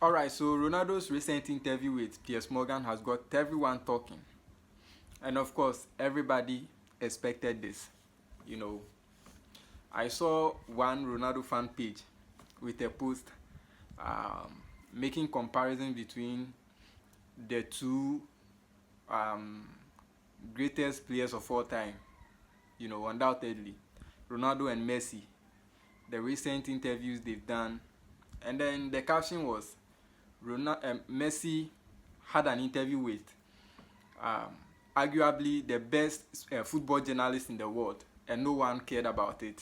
Alright, so Ronaldo's recent interview with Piers Morgan has got everyone talking. And of course, everybody expected this. You know, I saw one Ronaldo fan page with a post um, making comparison between the two um, greatest players of all time. You know, undoubtedly, Ronaldo and Messi. The recent interviews they've done, and then the caption was Messi had an interview with um, arguably the best football journalist in the world, and no one cared about it.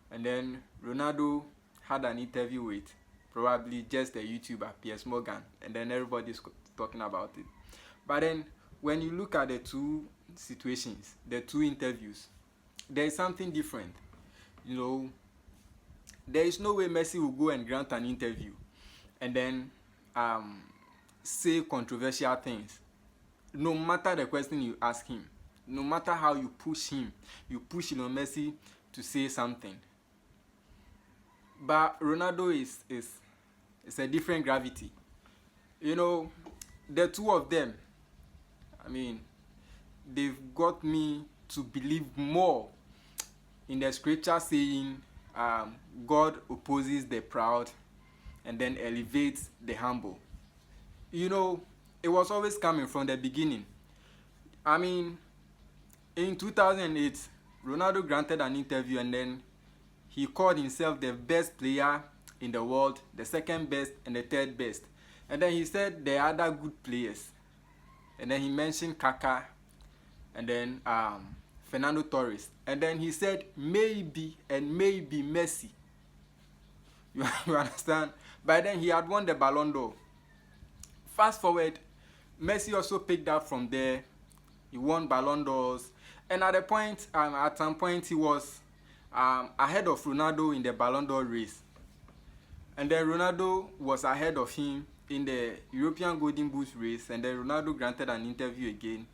And then Ronaldo had an interview with probably just a YouTuber, Piers Morgan, and then everybody's talking about it. But then when you look at the two situations, the two interviews, there is something different. You know, there is no way Messi will go and grant an interview and then say controversial things. No matter the question you ask him, no matter how you push him, Messi to say something. But Ronaldo is a different gravity. You know, the two of them, I mean, they've got me to believe more in the scripture saying God opposes the proud and then elevates the humble. You know, it was always coming from the beginning. I mean, in 2008, Ronaldo granted an interview and then he called himself the best player in the world, the second best and the third best. And then he said there are other good players. And then he mentioned Kaka and then Fernando Torres. And then he said maybe Messi. You understand? By then he had won the Ballon d'Or. Fast forward, Messi also picked up from there. He won Ballon d'Ors. And at some point he was ahead of Ronaldo in the Ballon d'Or race. And then Ronaldo was ahead of him in the European Golden Boot race. And then Ronaldo granted an interview again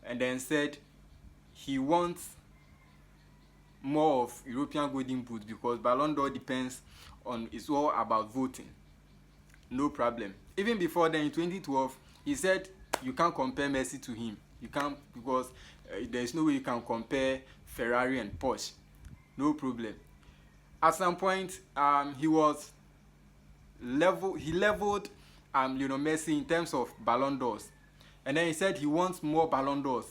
and then said he wants more of European Golden Boot because Ballon d'Or depends on, it's all about voting. No problem. Even before then in 2012, he said you can't compare Messi to him. You can't, because there's no way you can compare Ferrari and Porsche. No problem. At some point, he leveled Messi in terms of Ballon d'Ors. And then he said he wants more Ballon d'Ors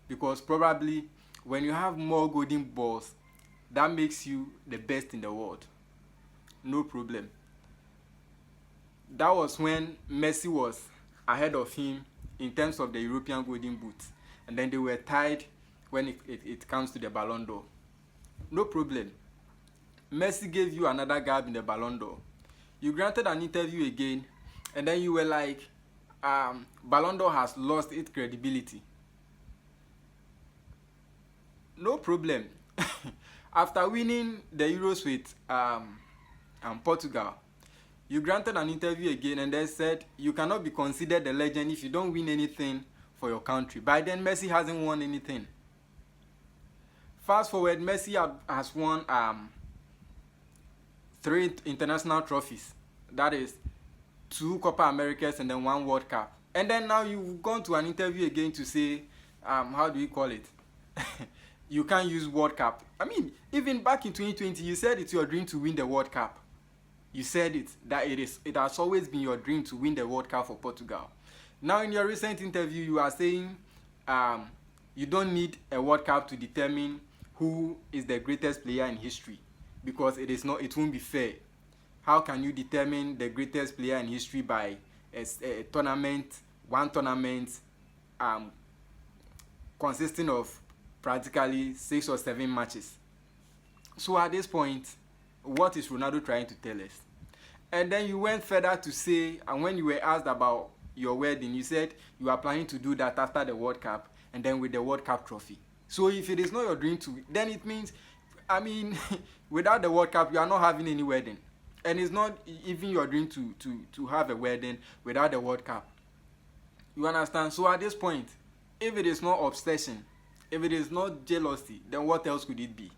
because probably when you have more golden balls, that makes you the best in the world. No problem. That was when Messi was ahead of him in terms of the European Golden Boot. And then they were tied when it comes to the Ballon d'Or. No problem. Messi gave you another gap in the Ballon d'Or. You granted an interview again, and then you were like, Ballon d'Or has lost its credibility. No problem. After winning the Euros with Portugal, you granted an interview again and then said you cannot be considered a legend if you don't win anything for your country. By then, Messi hasn't won anything. Fast forward, Messi has won 3 international trophies. That is 2 Copa Americas and then 1 World Cup. And then now you've gone to an interview again to say, how do we call it? You can't use World Cup. I mean, even back in 2020, you said it's your dream to win the World Cup. You said that it has always been your dream to win the World Cup for Portugal. Now in your recent interview, you are saying you don't need a World Cup to determine who is the greatest player in history because it won't be fair. How can you determine the greatest player in history by a tournament, one tournament consisting of practically 6 or 7 matches? So at this point, what is Ronaldo trying to tell us? And then you went further to say, and when you were asked about your wedding, you said you are planning to do that after the World Cup and then with the World Cup trophy. So if it is not your dream to, then it means, I mean, without the World Cup, you are not having any wedding. And it's not even your dream to have a wedding without the World Cup. You understand? So at this point, if it is not obsession, if it is not jealousy, then what else could it be?